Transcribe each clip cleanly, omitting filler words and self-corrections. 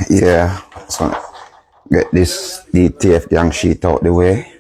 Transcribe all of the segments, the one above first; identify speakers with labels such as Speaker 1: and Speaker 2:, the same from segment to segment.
Speaker 1: Yeah, so get this DTF gang sheet out the way.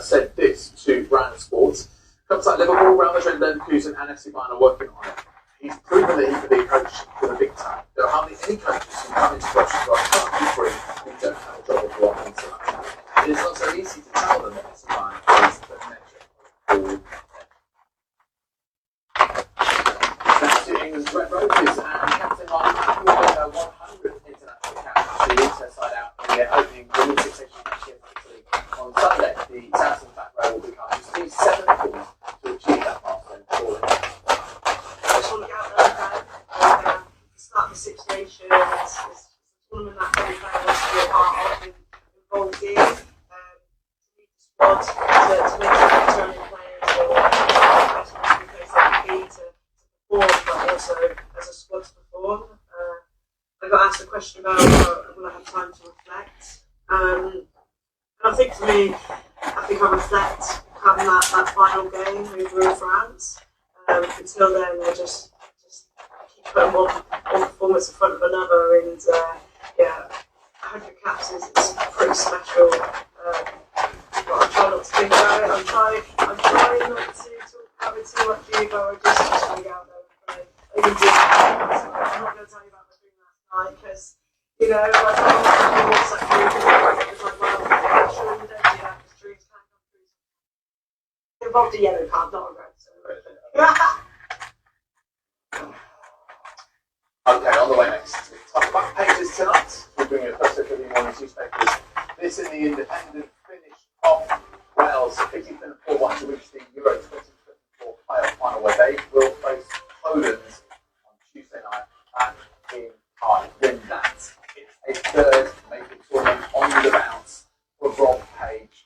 Speaker 2: Said this to Brand Sports. Clubs like Liverpool, Real Madrid, Leverkusen and FC Bayern are working on it. He's proven that he can be a coach for the big time. There are hardly any coaches who come into coaching who are currently free who don't have a job or walk into that. It is not so easy to tell them that FC Bayern is the next all. Next to England's Red Roses and Captain Mark with her 100th international cap. She leads her side out in their opening Women's Six Nations match in Italy on Sunday. The Samson Fat Row will become just 7 calls to achieve that milestone for them.
Speaker 3: I just want to get out there and start the Six Nations. It's a tournament that every player wants to be a part of and involved in. To meet the squad, to make sure that returning players or the best possible place they can be to perform, but also as a squad to perform. I got asked a question about will I have time to reflect. And I think for me, I reflect having that final game over France. Until then, I just keep putting one performance in front of another, and 100 caps is pretty special. But I try not to think about it. I'm trying not to talk about it too much ego. I just want to get out there and play. I'm not going to tell you about my dream last night because, I'm not sure what's that dream. I'm sure you don't do that because dreams can't come true. It involved a yellow card, not a red. So.
Speaker 2: Okay, on the way next. Top back pages tonight. We're bringing a first look at the morning newspapers. This in the Independent finish off Wales, 15th 4-1 to reach the Euro 2024 playoff final, where they will face Poland on Tuesday night back in Cardiff. Win that. It's a third major tournament on the bounce for Rob Page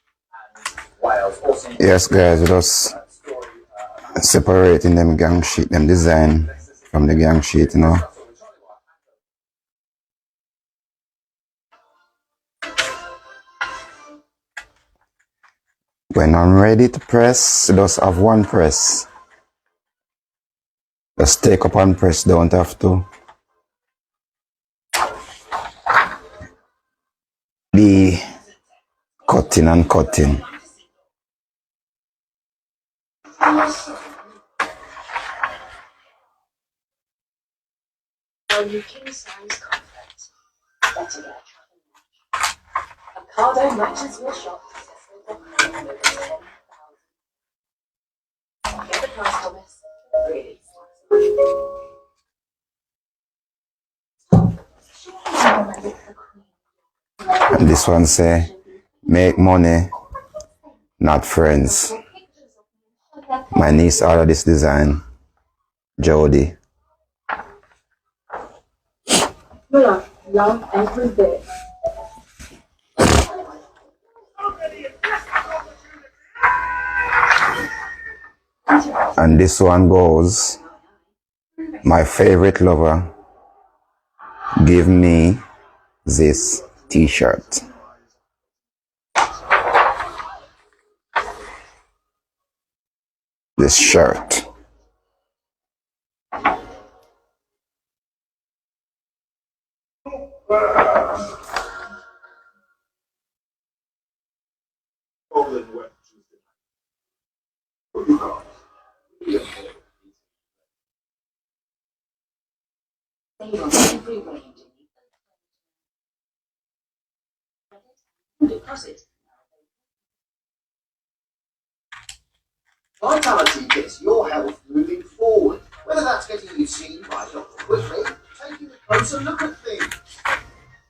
Speaker 2: and Wales. Also,
Speaker 1: Yes, guys, it was separating them gang sheet, them design from the gang sheet, When I'm ready to press, just have one press. Just take up and press, don't have to be cutting and cutting.
Speaker 4: Only king size comfort. Better get a Cardo matches your shop. Get the price, Thomas. Really.
Speaker 1: And this one say, make money, not friends. My niece ordered this design, Jody.
Speaker 4: Love every bit.
Speaker 1: And this one goes, my favorite lover, give me this t-shirt. This shirt.
Speaker 2: Vitality gets your health moving forward, whether that's getting you seen by Dr. with me, taking a closer look at things,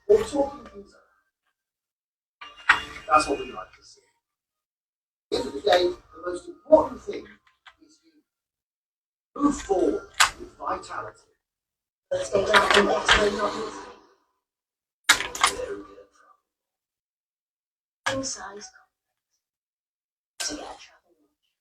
Speaker 2: or talking things over. That's what we like to see. At the end of the day, the most important thing is you move forward with vitality.
Speaker 4: Let's go down and get to the novel. King size to get a travel lunch.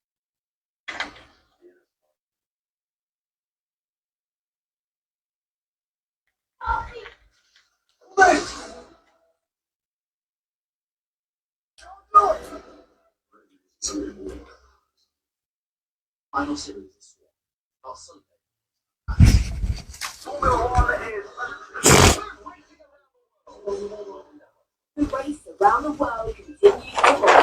Speaker 2: Final series this year. Our Sunday.
Speaker 4: The race around the world continues tomorrow.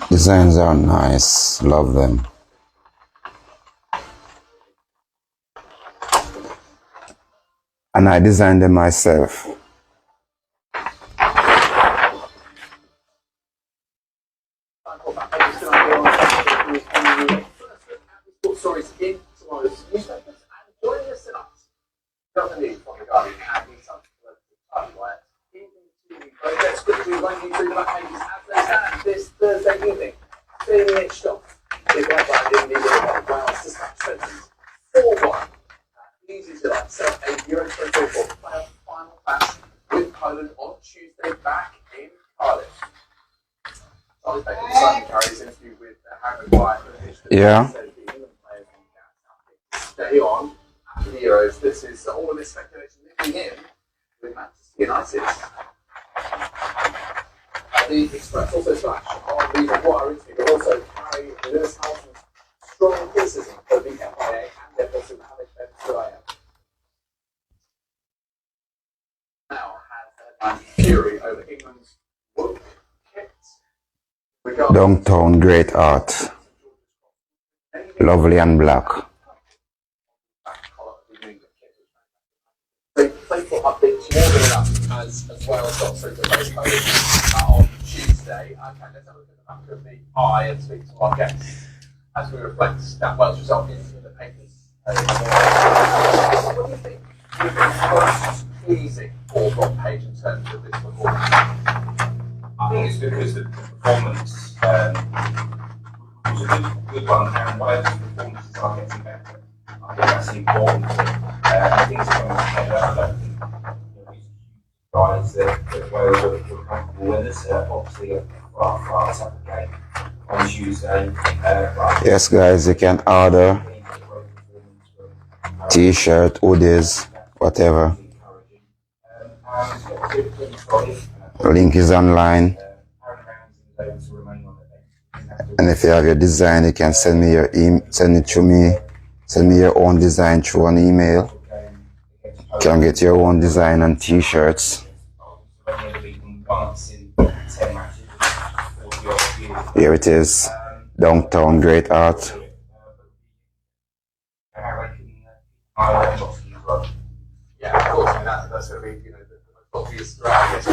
Speaker 1: Designs are nice, love them. And I designed them myself.
Speaker 2: Stories in tomorrow's newspapers and joining us tonight. Got the news from the Guardian and the Sun Let's quickly run you through the back pages as they stand this Thursday evening. Finished off. The White Guardian needed a Wales to snap Sweatshirts 4-1. Easy to like set up a Euro 2024 playoff final match with Poland on Tuesday back in Cardiff. Charlie Baker decided to carry his interview with Harry Maguire.
Speaker 1: Yeah.
Speaker 2: Stay on after the Euros. This is all of this speculation linking in with Manchester United. The Express also slash on the Maguire interview, but also carry Lewis Hamilton's strong criticism of the FIA and their boss Mohammed Ben Sulayem. Now has a fury over England's woke kit.
Speaker 1: Downtown, great art. Lovely and black.
Speaker 2: Playful updates more than enough as well as got through the race on Tuesday. Okay, let's have a look at the back of the eye and speak to our guests as we reflect that Wales result in the papers. What do you think? Do you think most pleasing for Rob Page in terms of this performance?
Speaker 5: I think it's because the performance was a good one, and Wales' performances are getting better. I think that's an important thing. I think it's going together. I don't think guys that Wales were comfortable winners. Obviously, a far tougher game on Tuesday.
Speaker 1: Yes, guys, you can order T-shirt, hoodies, whatever. Link is online. And if you have your design, you can send me your send it to me. Send me your own design through an email. You can get your own design on T-shirts. Here it is. Downtown, great art.
Speaker 2: Yeah, of course, I mean, that's going to be, the most obvious throughout, I guess, for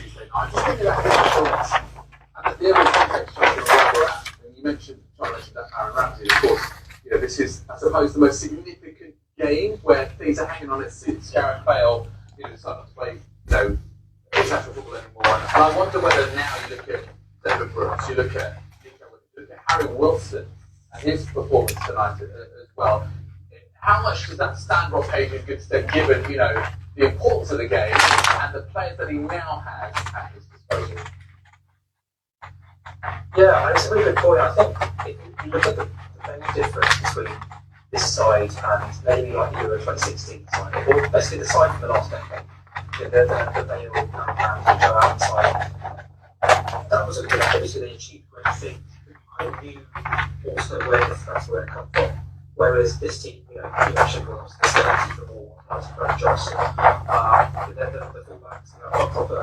Speaker 2: Tuesday night. Just thinking about his performance, and the other context, where we're at, and you mentioned that Aaron Ramsey, of course, this is, I suppose, the most significant game where things are hanging on its Scarrett Vale, decide not to play, international football anymore. And I wonder whether now you look at David Brooks, you look at Harry Wilson and his performance tonight as well. How much does that stand Rob Page in good stead, given the importance of the game and the players that he now has at his disposal?
Speaker 6: Yeah, it's a really good point. I think if you look at the main difference between this side and maybe like the Euro 2016 side, or basically the side from the last decade, the Bale and go outside. That was a good, obviously they achieved great things. I knew also aware that's where it comes from. Whereas this team, you mentioned was the stability for more, like Johnson, the fullbacks, are proper,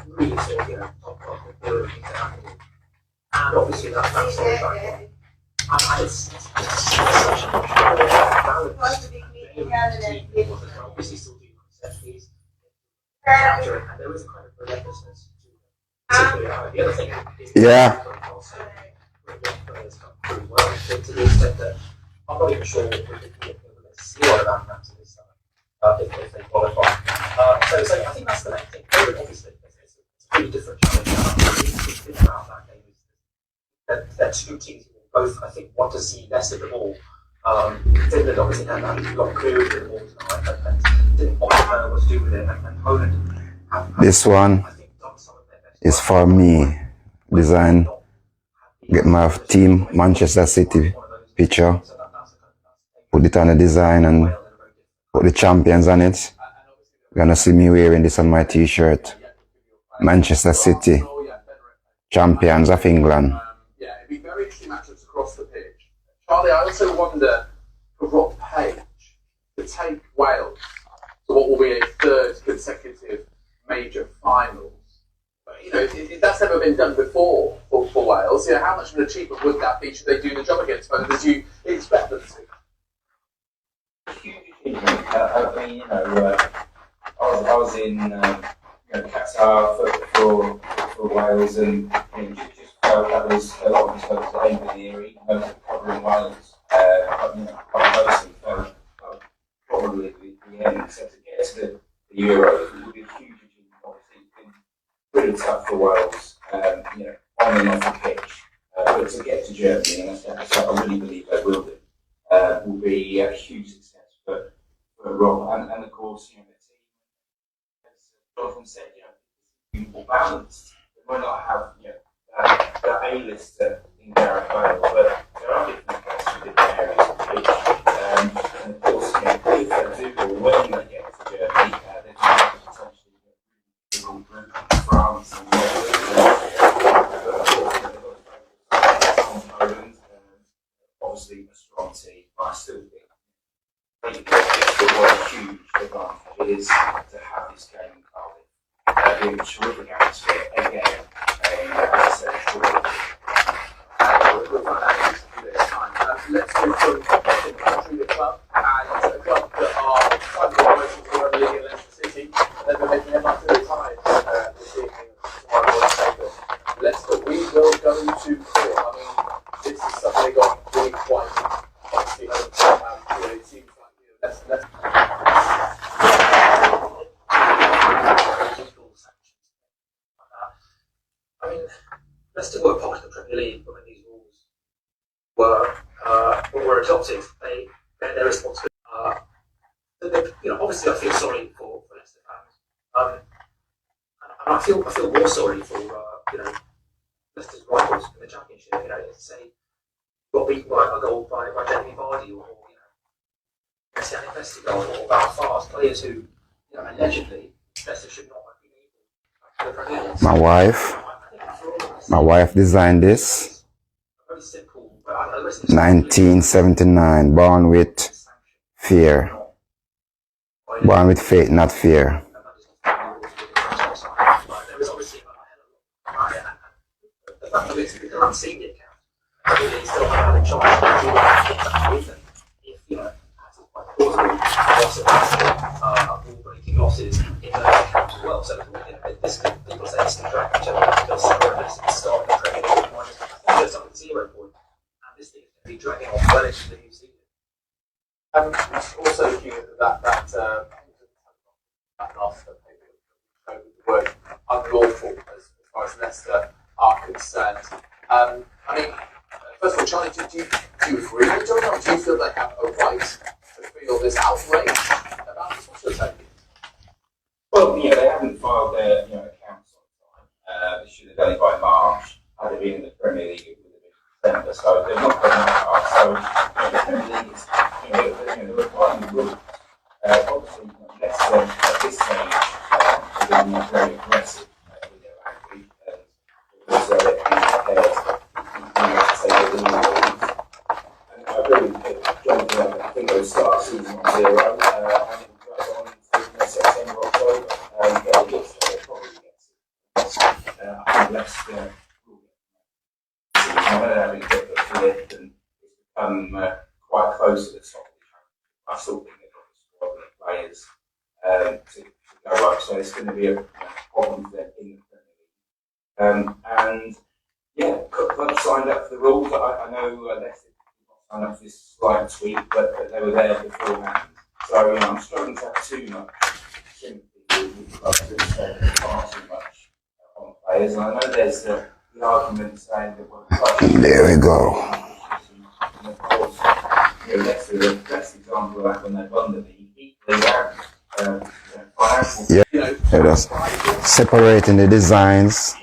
Speaker 6: really sort of, top midfielder things that happen. And obviously that's sort of back line. And it's such a balance. Obviously still doing set piece. And there is a kind of relentlessness to particularly the other thing is players come pretty well to the extent that I'm not even sure we're going to see a lot of Ant-Mans in this summer if they qualify. So I think that's the main thing. Obviously, it's a really different challenge. The thing about that game is that they're two teams who both, I think, want to see less of the ball. Finland obviously had that lot clear with the ball tonight and didn't quite know what to do with it. And Poland
Speaker 1: This one is for me. Design. Get my team Manchester City picture. Put it on the design and put the champions on it. You're gonna see me wearing this on my t-shirt. Manchester City. Champions of England.
Speaker 2: Yeah, it'd be very interesting matchups across the pitch. Charlie, I also wonder for Rob Page to take Wales to what will be a third consecutive major finals. If that's never been done before for Wales, how much of an achievement would that be? Should they do the job against Poland as you expect them to?
Speaker 5: Huge achievement. I was in Qatar for Wales, and just felt that was a lot of us felt the end of the era, even though covering Wales, quite closely, felt probably the end. So to get to the Euros would be a huge achievement. Obviously, it's been really tough for Wales, on and off the pitch, but to get to Germany, and I really believe they will do, will be a huge success for Rob, and of course, the team, as Jonathan said, it's more balanced. They might not have, that A-lister in Gareth Bale, but there are different guys in different areas of the pitch, and of course, if they do, or when they get to Germany, they're potentially a group from France and Poland, obviously a strong team, but I still think what a huge advantage it is to have this game in Cardiff. Being a terrific atmosphere again, and as I said,
Speaker 2: Let's move from the club and a club that are fighting promotion to the league in Leicester City. Then we're making headlines at the Times this evening tomorrow morning paper. We will go to court. I mean, this is something they got really quite obviously home. It seems like less.
Speaker 6: I mean, Leicester were part of the Premier League when these rules were adopted. They're responsible. Obviously, I feel sorry for Leicester fans, and I feel more sorry for Leicester's rivals in the Championship. Say got beaten by a goal by Jamie Vardy or Messi Investigator or Val Fars, players who allegedly Leicester should not have been able to Premier League.
Speaker 1: My wife designed this. 1979, born with fear. Born with faith, not fear.
Speaker 6: The fact that it's because I've seen it count, they still have a chance to do that with them. If, as is quite plausible, loss of ball-breaking losses in those accounts as well. So, people say this can drag each other until somewhere unless it's starting to drag it on. I think there's something 0 point. And this thing is going to be dragging on well into the new season.
Speaker 2: Also looking at that last the word unlawful as far as Leicester are concerned. I mean, first of all, Charlie, do you agree with John, or do you feel they have a right to feel this outrage about this? What's your take?
Speaker 5: Well, they haven't filed their accounts on time. They should have done it by March. Had they been in the Premier League, it would have been December. So they've not done that. So the Premier League is, they're applying the rules. Obviously, Leicester at this stage have been very aggressive with their outreach, because they're prepared to say that lift, and it's become quite close to the top of the track. I still think they've got the squad of players to go up, so it's going to be a problem for them in the Premier League. And yeah, clubs signed up for the rules. I know Leicester did not sign up for this slight tweak, but they were there beforehand. So I'm struggling to have too much sympathy with clubs that spend far too much on players. And I know there's the argument saying that
Speaker 1: there we go.
Speaker 5: And of course, Leicester, the best example of that when they won the league, equally financial.
Speaker 1: Yeah, it is separating the designs.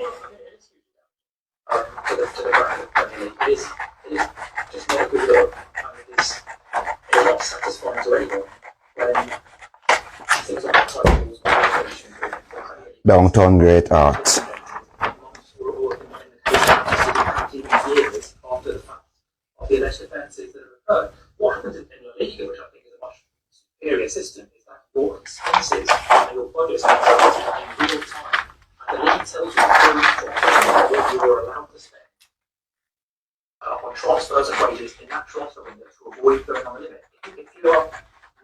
Speaker 6: To the brand of Premier League. It is just not a good look, and it is not satisfying to anyone when things like titles,
Speaker 1: Downtown Great Art.
Speaker 6: years after the fact of the alleged offences that have occurred. What happens in La Liga, which I think is a much superior system, is that your expenses and your budgets are in real time, and the league tells you what you are allowed to spend on transfers and wages in that transfer window to avoid going on the limit. If you are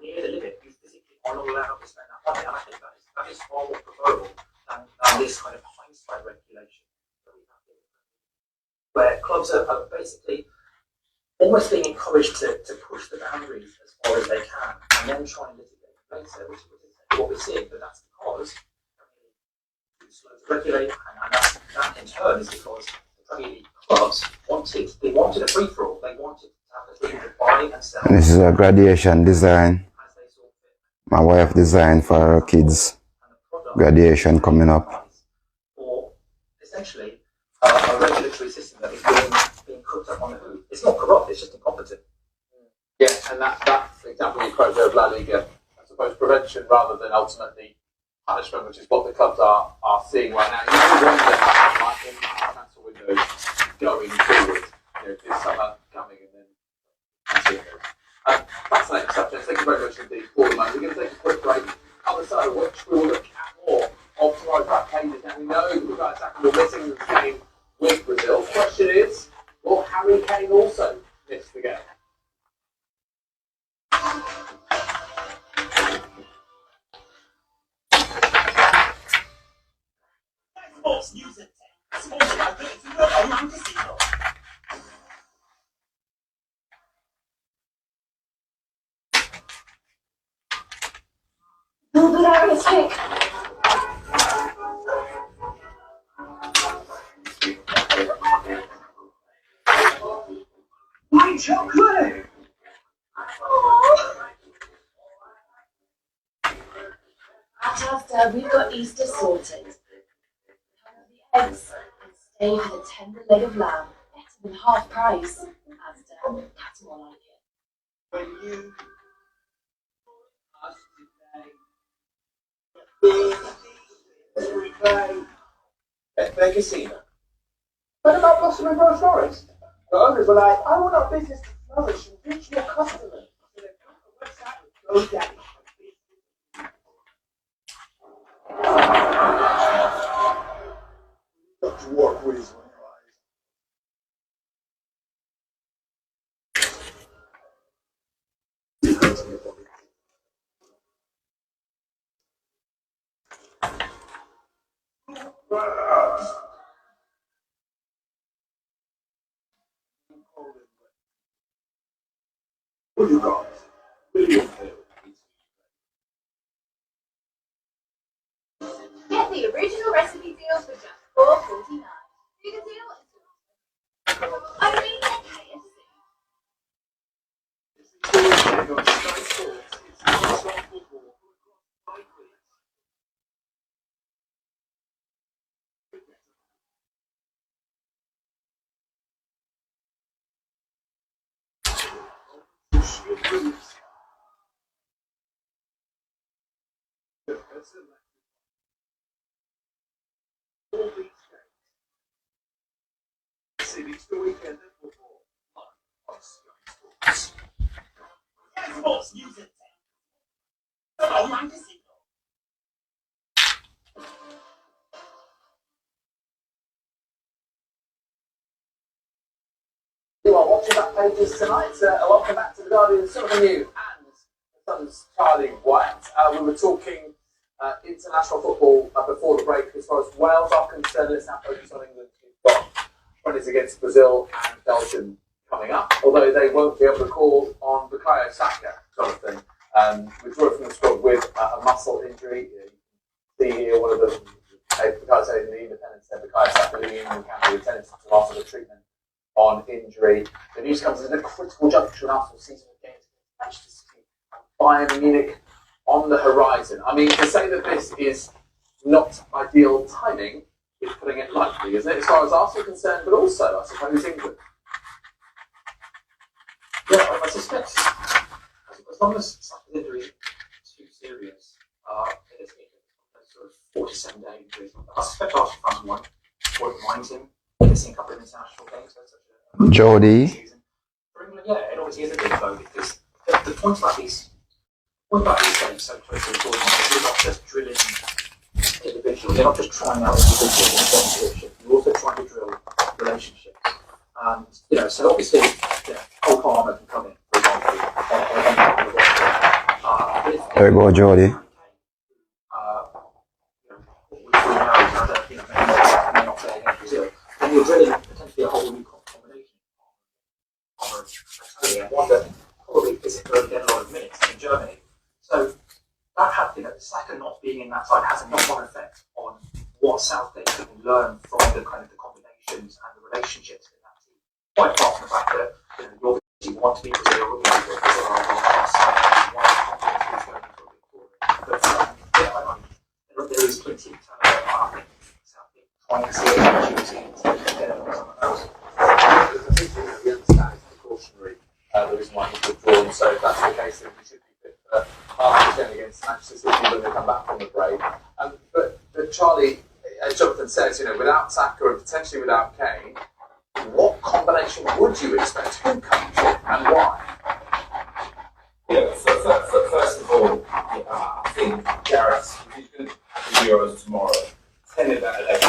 Speaker 6: near the limit, you physically are not allowed to spend that money, and I think that is far more preferable than this kind of hindsight regulation that we have here, where clubs are basically almost being encouraged to push the boundaries as far as they can, and then try and litigate later, which is what we're seeing. But that's because it's slow to regulate, and that in turn is because the Premier League clubs wanted a free for all. They wanted to have the freedom to buy and sell.
Speaker 1: This is a graduation design. My wife designed for her kids' graduation coming up.
Speaker 6: Or essentially a regulatory system that is being cooked up on the hoop. It's not corrupt, it's just incompetent.
Speaker 2: Yeah, and that's exactly the quote of La Liga. I suppose prevention rather than ultimately punishment, which is what the clubs are seeing right now. You do wonder, like in transfer windows going forward, this summer coming and then fascinating subject. Thank you very much indeed for the moment. We're going to take a quick break, other side of which we will look at more of tomorrow's back pages. Now we know that we've got a tackle missing this game with Brazil. The question is, will Harry Kane also miss the game?
Speaker 7: Sports News at 10, sponsored by Hoodies Online Casino.
Speaker 4: Oh, but I was sick.
Speaker 7: My chocolate!
Speaker 4: At HUDSON, we've got Easter sorted. Cover the eggs and stay for the tender leg of lamb, better than half price. HUDSON, that's more like it.
Speaker 7: When you us today, we play
Speaker 2: Betfair Casino. What about Blossom and Grove Forest? The owners were like, I want our business to flourish and reach more customers. So they built a website with GoDaddy. Got to work with his eyes. What you got?
Speaker 8: Get the original recipe deals for just $4.49. Bigger deal is only at KFC.
Speaker 7: Sports News at 10, Online Casino.
Speaker 2: You are watching Back Pages tonight. Welcome back to the Guardian Silver New and the Sun's Charlie White. We were talking international football before the break. As far as Wales are concerned, let's now focus on England. We've got friendlies against Brazil and Belgium coming up, although they won't be able to call on Bukayo Saka, Jonathan. Withdrew from the squad with a muscle injury. You see here one of the Bukayo Saka in the Independent said Bukayo Saka leaving England camp with attendance to last of the treatment on injury. The news comes in a critical juncture in Arsenal season of games against Manchester City and Bayern Munich on the horizon. I mean, to say that this is not ideal timing is putting it lightly, isn't it? As far as Arsenal are concerned, but also, I suppose, England.
Speaker 6: Yeah, I suspect as long as Saka's injury is too serious, it's sort of 47 day injury. I suspect Arsenal fans won't mind him missing a couple of international games.
Speaker 1: Jody.
Speaker 6: For England, yeah, it obviously is a big blow because the point about these games so close to the tournament, you're not just drilling individuals, you're not just trying out individuals in championship, you're also trying to drill relationships. And, so obviously, Cole Palmer can come in, for example,
Speaker 1: There you go, Jody.
Speaker 6: Then you're drilling potentially a whole new combination. One that probably isn't going to get a lot of minutes in Germany. So that had, Saka not being in that side has a knock-on effect on what Southgate can learn from the kind of the combinations and the relationships in that team. Quite apart from the fact that you obviously want to be Brazil, you want to be Brazil on a world-class side, you want to confidence going into a big tournament. But there is plenty of talent. I think Southgate trying to see an opportunity to get it from someone else.
Speaker 2: I think we understand it's precautionary, the reason why he's withdrawn. So if that's the case, then we should be fit for after game against Manchester City when they come back from the break. But Charlie, as Jonathan says, without Saka and potentially without Kane, what combination would you expect? Who comes in and why?
Speaker 5: Yeah, first of all, I think Gareth, if he's going to have the Euros tomorrow, 10 of that 11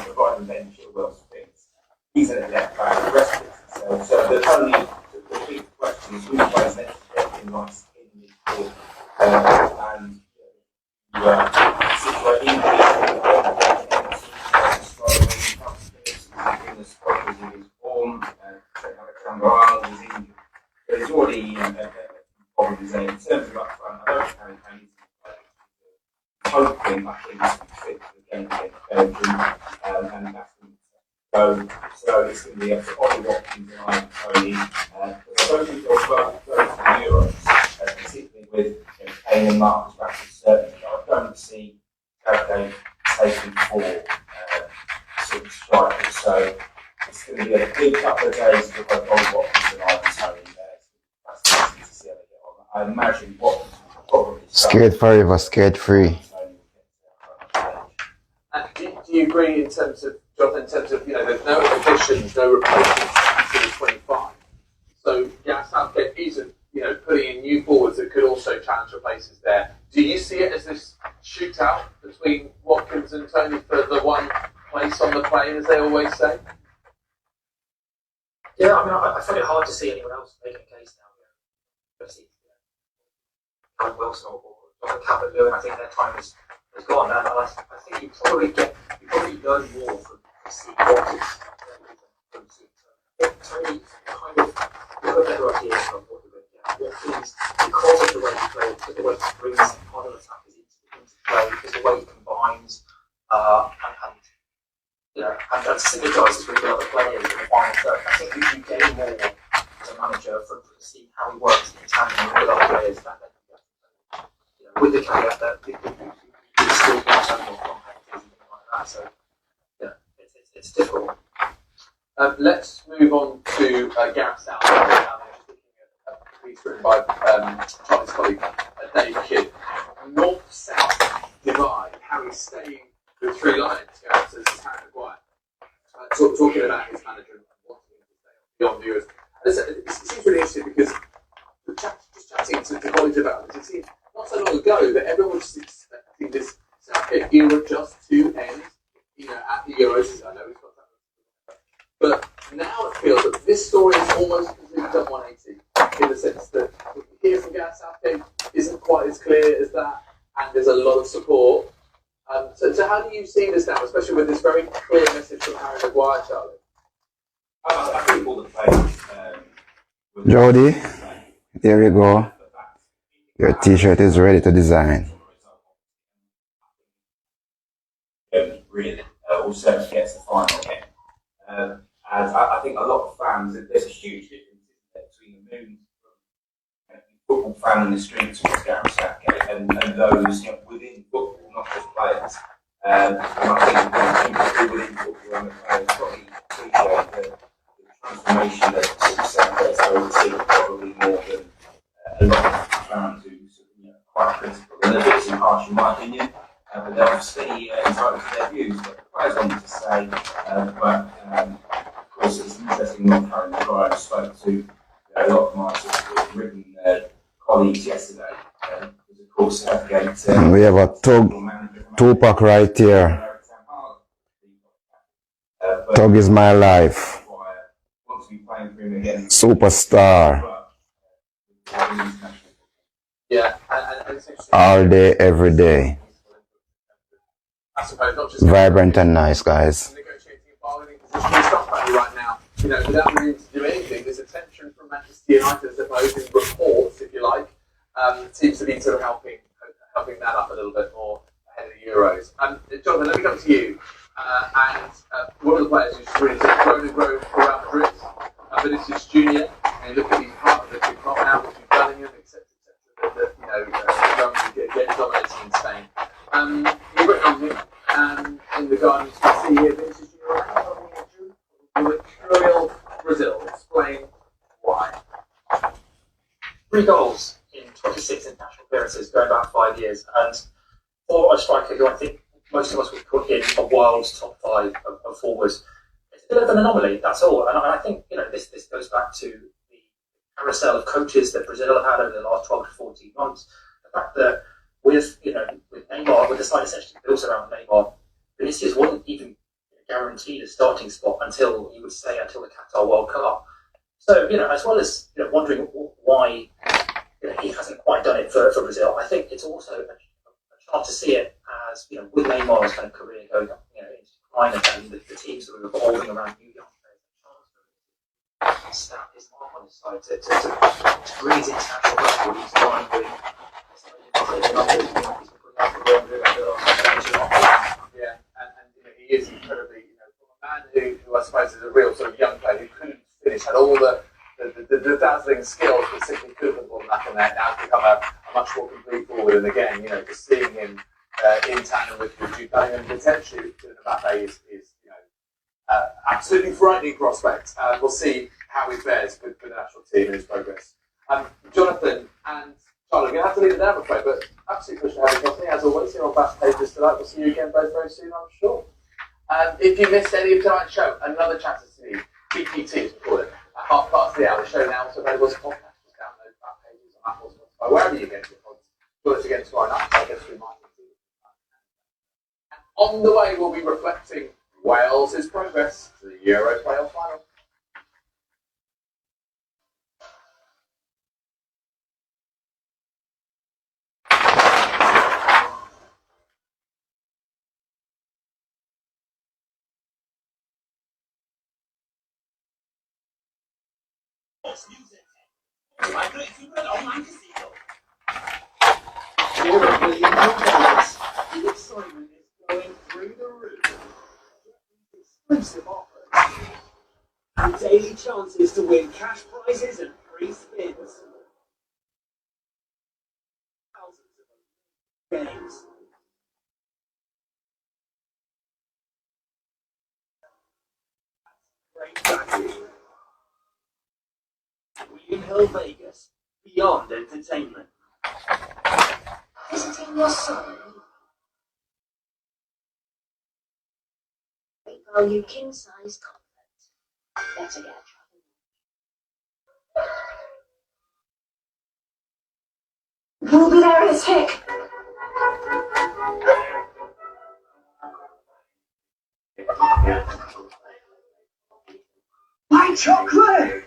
Speaker 5: providing bench at Welsh things. He's in a left back, the rest of it. So the big question is who plays next to him in the field. And situate in the squad was in his form, Cameron was injured. But he's already probably saying in terms of up front, I don't know how he's hoping that he's fit for the game against Belgium, and that's going to go. So it's going to be up to Ollie Watkins and Tony. I don't think they'll go for the Euros, particularly with Kane and Marcus Rashford certainly. I don't see Southgate taking four sort of strikers. So it's going to be a big couple of days for both Ollie Watkins and Tony. That's interesting to see how they get on. I imagine Watkins will probably
Speaker 1: Scared forever, scared free.
Speaker 2: And do you agree in terms of, Jonathan, there's no additions, no replacements until 25. So Gareth Southgate isn't, putting in new forwards that could also challenge the places there. Do you see it as this shootout between Watkins and Tony for the one place on the plane, as they always say?
Speaker 6: Yeah, I find it hard to see anyone else making a case now. Callum Wilson or Calvert-Lewin, I think their time is gone. And I think you probably learn more from Steve Watkins than Tony kind of got a better idea of what you're going to get. Watkins, because of the way he plays, because of the way he brings other attackers into play, because of the way he combines, and synergises with the other players in the final third. I think you gain more as a manager from seeing how he works in tandem with other players with the caveat that you still get some more competitors and things like that. So, it's difficult.
Speaker 2: Let's move on to Gareth Southgate. Just looking at a piece written by Charlie's colleague Dave Kidd. North-South divide. How he's staying with three lions. Gareth says he's Harry Maguire. Talking about his manager and wanting him to stay beyond the Euros. It seems really interesting because just chatting to the college about this, it seems not so long ago that everyone was expecting this Southgate era just to end, at the Euros. I know he's got that this story is almost completely done 180 in the sense that here from Gareth Southgate isn't quite as clear as that, and there's a lot of support. So how do you see this now, especially with this very clear message from Harry Maguire, Charlie?
Speaker 5: I think all the players.
Speaker 1: Jody, there you go. Your t-shirt is ready to design.
Speaker 5: Really, also gets the final again. And I think a lot of fans, there's a huge difference between the moon football fan in the streets towards Gareth Southgate and those within football, not just players. And I think people within football and the players probably appreciate the transformation that Southgate's overseen probably more than a lot of fans who are quite critical. And a bit too harsh in my opinion. But they're obviously entitled to their views. But the players wanted to say, of course, it's interesting what Harry Maguire spoke to a lot of my sort of written colleagues yesterday. Because of course, Southgate.
Speaker 1: And we have a Tupac right here. Tug is my life. Superstar.
Speaker 2: Yeah, and it's interesting.
Speaker 1: All day, every day.
Speaker 2: I suppose not just
Speaker 1: Vibrant and nice, guys.
Speaker 2: negotiating a bargaining position in stock value right now. Without room to do anything, there's a tension from Manchester United, I suppose, in reports, if you like, seems to be sort of helping that up a little bit more ahead of the Euros. Jonathan, let me come to you. One of the players who's really sort of grown and grown around Madrid, Vinicius Junior. And you look at his part of the big part now, which we've done in him, etc., that getting dominating in Spain. You've written on him in the Guardian. You can see here, Vinicius Junior, Mercurial Brazil. Explain why.
Speaker 6: 3 goals in 26 international appearances going back 5 years, and for a striker who I think most of us would put in a wild top 5 of forwards, it's a bit of an anomaly, that's all. And I think this goes back to the carousel of coaches that Brazil have had over the last 12 to 14 months. The fact that with Neymar, with the side essentially built around Neymar, Vinicius wasn't even guaranteed a starting spot until the Qatar World Cup. So as well as wondering why he hasn't quite done it for Brazil, I think it's also a chance to see it as with Neymar's kind of career going into decline and the team sort of evolving around new young players. Stamp his mark on his side to bring his international record. He's line with.
Speaker 2: Yeah, and he is incredibly, from a man who I suppose is a real sort of young player who couldn't finish, had all the dazzling skills, but simply couldn't put the ball back in there. Now he's become a much more complete forward, and again, just seeing him in tandem with Jude Bellingham potentially to Mbappe is absolutely frightening prospect. We'll see how he fares with the national team and his progress. Jonathan and Charlie, I'm going to have to leave it there, I'm afraid, but absolutely pleasure to have you company. As always, you're on Backpages tonight. We'll see you again both very soon, I'm sure. If you missed any of tonight's show, another chance to see BPT, as we call it, at 1:30. The show now also available as a podcast. Just download Backpages on Apple, Spotify, wherever you get your pods. Join us again tomorrow night. I guess we might. On the way, we'll be reflecting Wales' progress to the Euro playoff final.
Speaker 7: The excitement is going through the roof. Exclusive offers and daily chances to win cash prizes and free spins. Thousands of games. Great value. William Hill Vegas, beyond entertainment.
Speaker 4: Visiting your soul. Great value king size comfort. Better get travel. Who'll be there in a tick? Why
Speaker 7: my chocolate!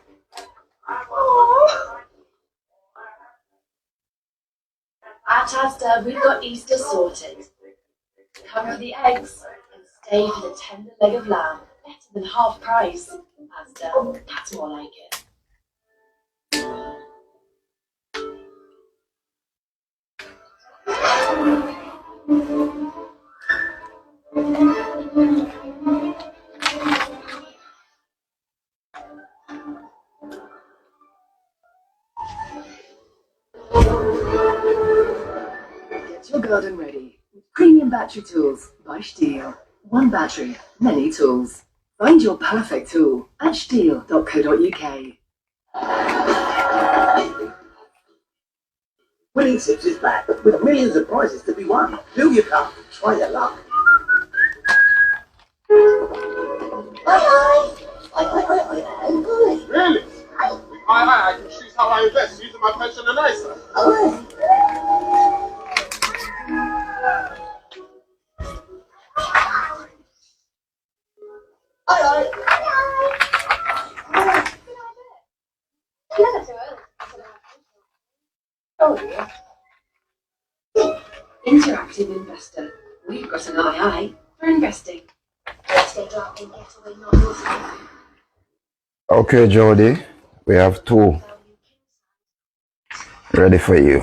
Speaker 4: At Asda, we've got Easter sorted. Come for the eggs and stay for the tender leg of lamb, better than half price. Asda, that's more like it.
Speaker 9: Get your garden ready with premium battery tools by Stihl. One battery, many tools. Find your perfect tool at stihl.co.uk.
Speaker 7: Winning Tips is back with millions of prizes to be won. Fill your cup, try your luck.
Speaker 2: Really? I can choose how I invest using my pension and ISA.
Speaker 4: Interactive investor. We've got an II for investing.
Speaker 1: Okay, Jody, we have two ready for you.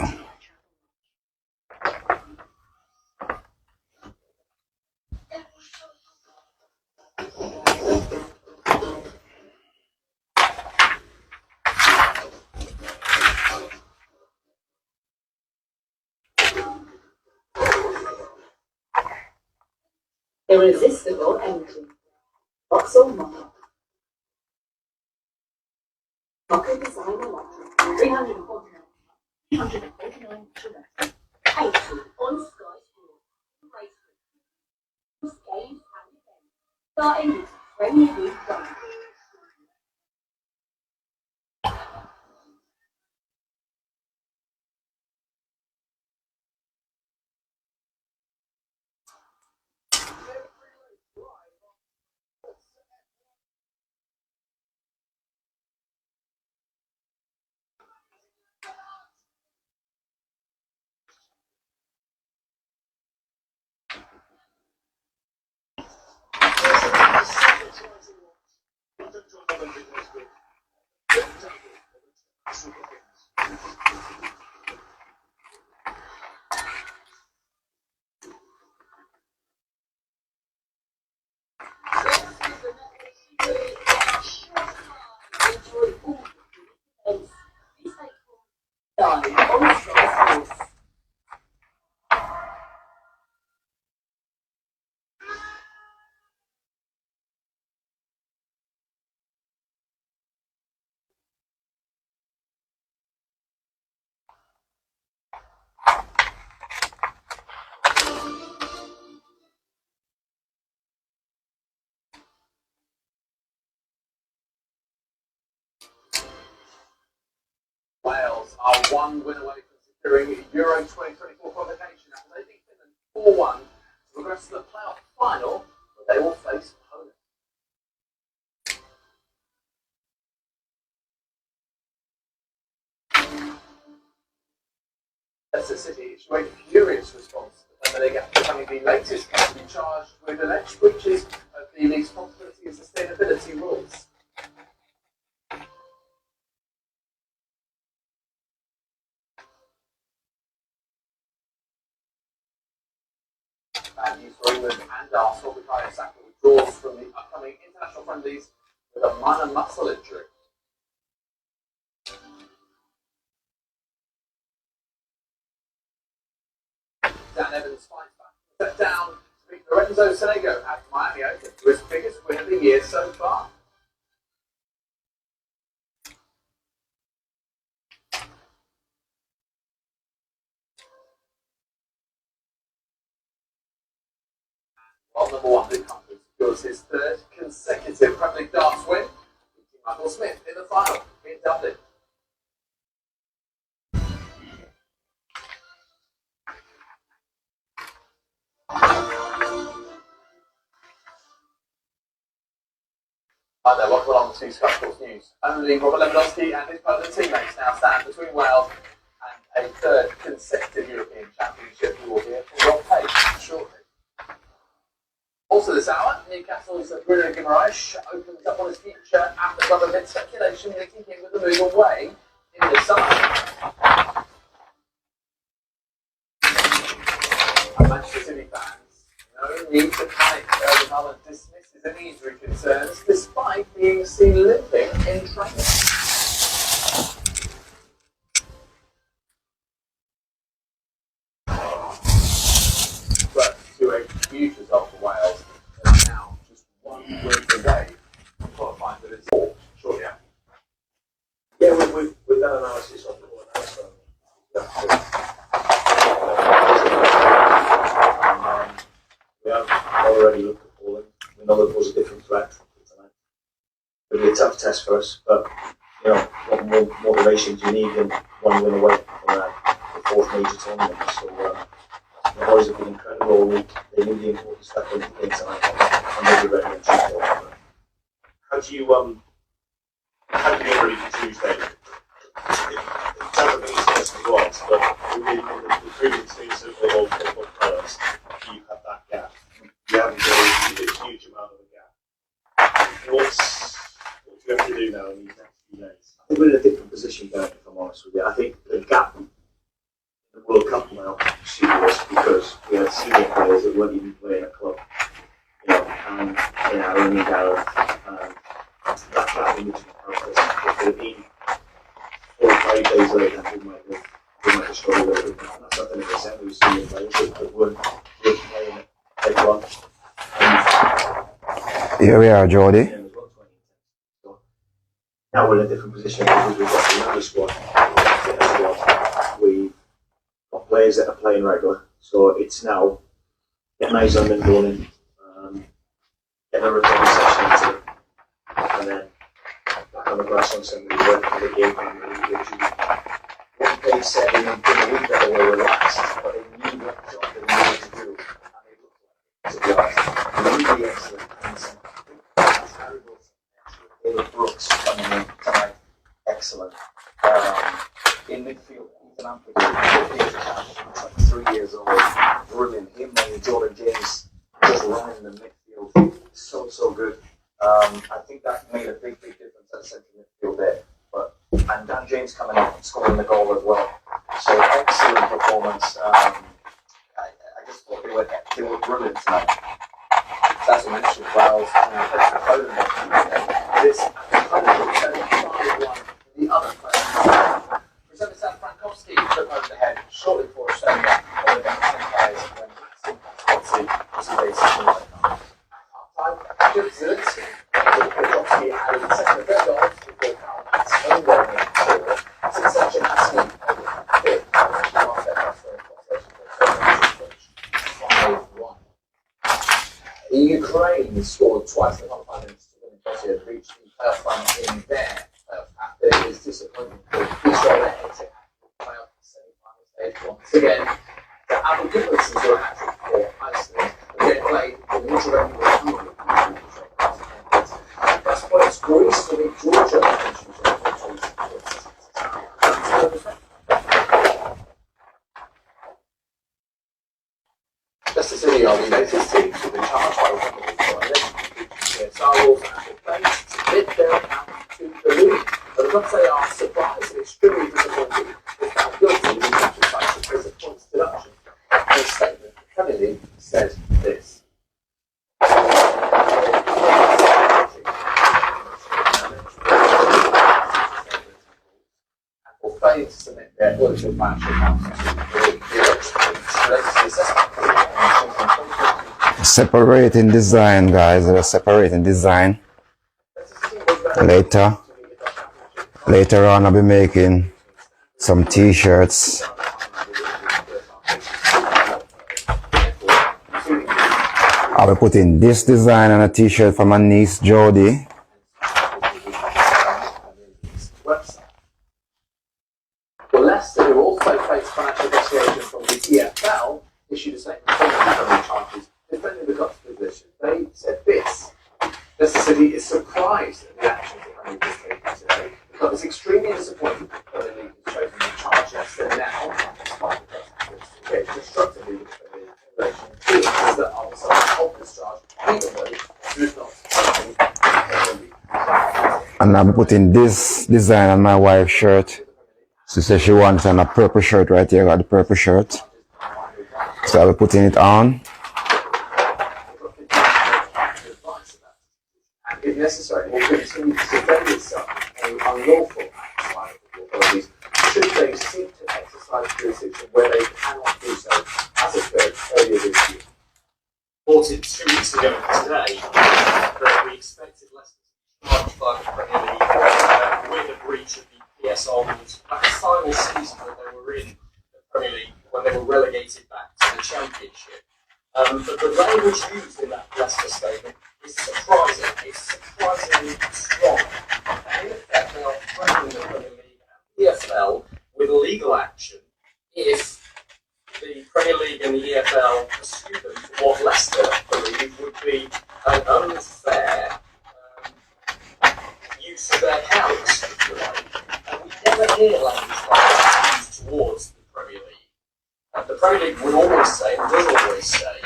Speaker 9: Irresistible energy. Vauxhall Mocha. Mocha Design Electric. 349. 349 sugar.
Speaker 8: 80 on Sky Sports. Games and events. Starting with Premier League Rugby.
Speaker 2: Wales are one win away from securing Euro 2024 qualification after they beat Finland 4-1 to progress to the playoff final, where they will face Poland. Leicester City issued a furious response to the league after becoming the latest club to be charged with alleged breaches of the league's profitability and sustainability rules. Bad news for England and Arsenal. Bukayo Saka withdraws from the upcoming international friendlies with a minor muscle injury. Dan Evans fights back, step down to beat Lorenzo Sonego at Miami Open to his biggest win of the year so far. While number one, Luke Humphries secures his third consecutive Premier League darts win, beating Michael Smith in the final in Dublin. Hi there, welcome along to Sky Sports News. Only Robert Lewandowski and his brother teammates now stand between Wales and a third consecutive European Championship. We will hear from Rob Page shortly. Also this hour, Newcastle's Bruno Guimaraes opens up on his future at the club amid speculation linking him with the move away in the summer. Manchester City fans, no need to panic. Erling Haaland dismisses any injury concerns despite being seen limping in training. But to a huge result for Wales, they are now just one win away from qualifying for this all shortly after.
Speaker 6: Yeah, with that analysis of the whole HUDSON, we have already looked at Poland. We know that was a different threat tonight. It'll be a tough test for us, but you know, what more motivation do you need than one win away from the fourth major tournament? So the boys have been incredible all week. They knew the importance of that win again tonight, and they'll be ready on Tuesday.
Speaker 10: How do you get ready for Tuesday? It sounds like it's as was, but in the previous season of players, you had that gap. You haven't got a huge amount of a gap. What do you have to do now in these next few days?
Speaker 6: I think we're in a different position, Ben, if I'm honest with you. I think the gap in the World Cup now suited us because we had senior players that weren't even playing at club. You know, and Aaron and Gareth, that gap in between characters. If it had been 4 or 5 days later, we might have struggled a little bit. That's not the percent we senior players that weren't playing at everyone.
Speaker 1: Here we are, Jody.
Speaker 6: Now we're in a different position because we've got another squad. We've got players that are playing regular, so it's now getting eyes on them going in, getting a return session into it, and then back on the grass on Sunday, working for the game plan really good. What they said in a week that they were relaxed, but they knew what job they needed to do, and they looked like it. To be honest, really excellent. And some terrible. David Brooks coming in tonight, excellent. In midfield, Ethan Ampadu, 23 years old, brilliant. Him and Jordan James just running the midfield, so good. I think that made a big difference at centre midfield there. And Dan James coming in and scoring the goal as well. So excellent performance. I just thought they were brilliant tonight. That's what mentioned Wales and Poland. This the other player. Presenter Sam Frankowski took over the head shortly before Estonia, one of the players when Maxim was evaded. Half-time, Jim Zelensky, Frankowski added the second and third goals before Karl Matt's own goal in forward. Since Sergio Hatsky over the fifth, last their Ukraine scored twice in the qualifying to win Russia reached the playoff final in their playoff after it was disappointing for Israel that hit it playoff semi-final stage once again. The Abu Goodmanson were hat-trick for Iceland, but they played the neutral only with Hungary. That's why it's Greece to beat Georgia. Leicester City are the latest team to be charged by the Star Wars and planes to bid their account to the league. But because they are surprised and extremely disappointed, they found guilty of the exercise because of points deduction. In a statement, the Premier League said this. And will fail to submit their audited financial accounts to the league.
Speaker 1: Separating design, guys. They're separating design. Later on, I'll be making some t-shirts. I'll be putting this design on a t-shirt for my niece Jody.
Speaker 2: Well, Leicester, who also faced financial investigation from the EFL, issued a statement on the charges defending the club's position. They said this. The Leicester City is surprised at the actions the Premier League has taken today. The club is extremely disappointed that the Premier League has chosen to charge Leicester now, despite the club's efforts to engage constructively with the Premier League in relation to feelings that are the subject of this charge, even though there is not something the Premier League.
Speaker 1: And I'm putting this design on my wife's shirt. She says she wants on a purple shirt right here. I got the purple shirt. So I'll be putting it on.
Speaker 2: And if necessary, will continue to defend itself from unlawful acts by the authorities should they seek to exercise jurisdiction where they cannot do so, as occurred earlier this year.
Speaker 6: Reported 2 weeks ago today that we expected Leicester to be charged by the Premier League with a breach of the PSR rules. That final season that they were in the Premier League when they were relegated back to the Championship. But the language used in that Leicester statement is surprising. It's surprisingly strong. And in effect, they are threatening the Premier League and the EFL with legal action if the Premier League and the EFL pursue them for what Leicester believe would be an unfair use of their powers, if you like. And we never hear language like that used towards the Premier League. The Premier League would always say, and does always say,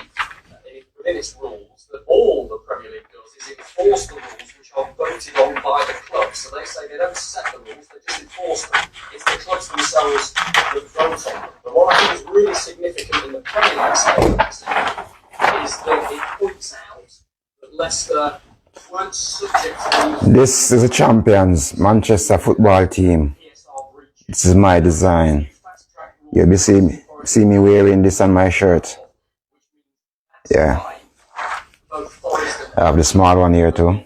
Speaker 6: within its rules, that all the Premier League does is enforce the rules which are voted on by the clubs. So they say they don't set the rules, they just enforce them. It's the clubs themselves that vote on them. But what I think is really significant in the Premier League statement is that it points out that Leicester weren't subject to
Speaker 1: This is the champions, Manchester football team. This is my design. You'll be see me wearing this on my shirt. Yeah. I have the small one here too.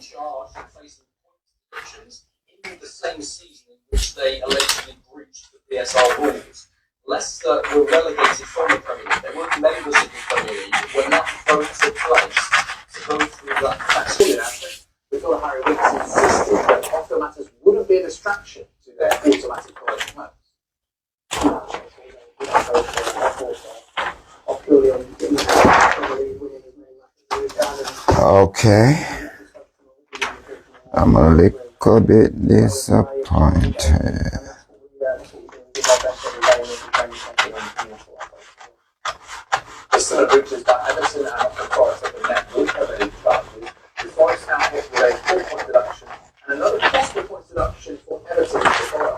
Speaker 6: in the same season in which they allegedly breached the PSR rules. Leicester were relegated from the Premier League. They weren't members of the Premier League. When that vote took place to go through that tax.
Speaker 2: We thought Harry Winks insisted that off-field matters wouldn't be a distraction to their automatic college modes.
Speaker 1: Okay. I'm a little bit disappointed.
Speaker 2: The sort of breaches by Everton and Nottingham Forest have been met with Premier League charges. The Forest now hit with a 4-point deduction and another possible point deduction for Everton to follow.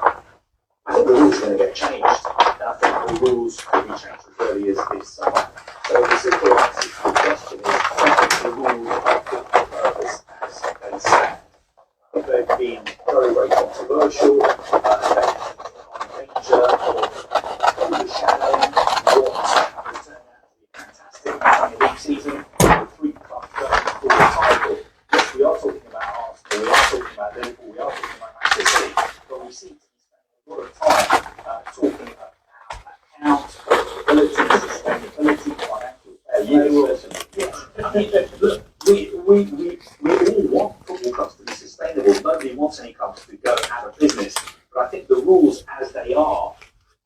Speaker 2: I think the rules are going to get changed. And I think the rules could be changed as early as this summer. So the simple answer to the question is, I think the rules are fit for purpose as they stand. I think they've been very, very controversial. Danger or overshadowing what has turned out to be a fantastic Premier League season. The 3 clubs going for the title. Yes, we are talking about Arsenal, we are talking about Liverpool, we are talking about Manchester City, but we seem to be spending a lot of time talking about accountability, sustainability, financial
Speaker 6: I mean, look, we all want football clubs to be sustainable. Nobody wants any clubs to go out of business. But I think the rules as they are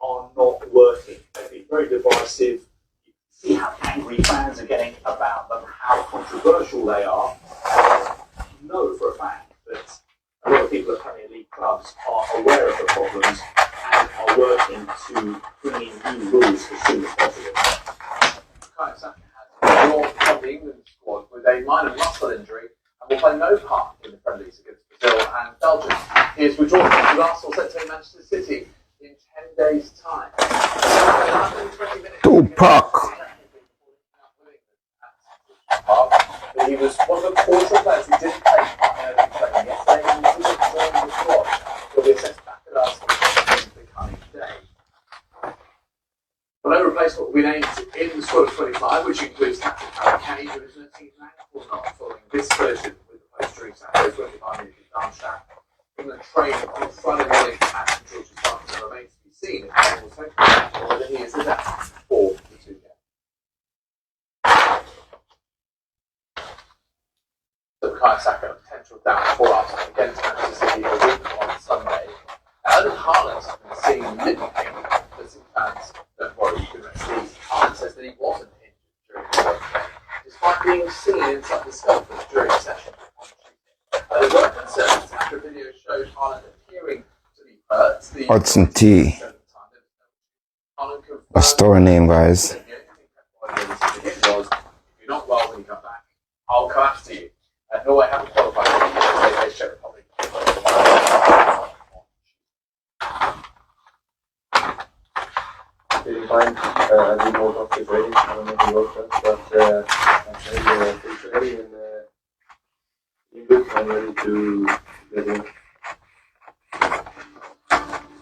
Speaker 6: not working. They've been very divisive. You can see how angry fans are getting about them, how controversial they are. I know for a fact that a lot of people at Premier League clubs are aware of the problems and are working to bring in new rules as soon as possible.
Speaker 2: Kai Saka has drawn from the England squad with a minor muscle injury and will play no part in the Premier League against Brazil and Belgium. He is withdrawn from Arsenal set to Manchester City in 10 days' time. 120 minutes.
Speaker 1: Tupac.
Speaker 2: But he was one of the quarter players who didn't take part in early training yesterday and he didn't join the squad. He'll be assessed back at Arsenal in the coming day. Well, no replacement will be named in the squad of 25, which includes captain Harry Kane, who is nursing his ankle knot following this version with the post-injury Saturday 25 minutes in Darmstadt. From the train on Friday morning at St George's Park, it remains to be seen if Kane will take the or whether he is adapted for the 2 games. So Kai Saka, a potential down for Arsenal against Manchester City a week on Sunday. Erling Haaland has been seen limping, but some fans don't worry, you can rest easy. Haaland says that he wasn't injured during the game, despite being seen inside the scaffold during a session on Tuesday. showed Haaland appearing to be hurt. The
Speaker 1: Hudson T. A store name, guys.
Speaker 2: The only thing Pep Guardiola said to him was, if you're not well when you come back, I'll come after you. And Norway haven't qualified for the Czech Republic.
Speaker 11: Feeling fine. I did more of the training. I don't know if you wrote that, but I'm pretty ready and in good. I'm ready to get in.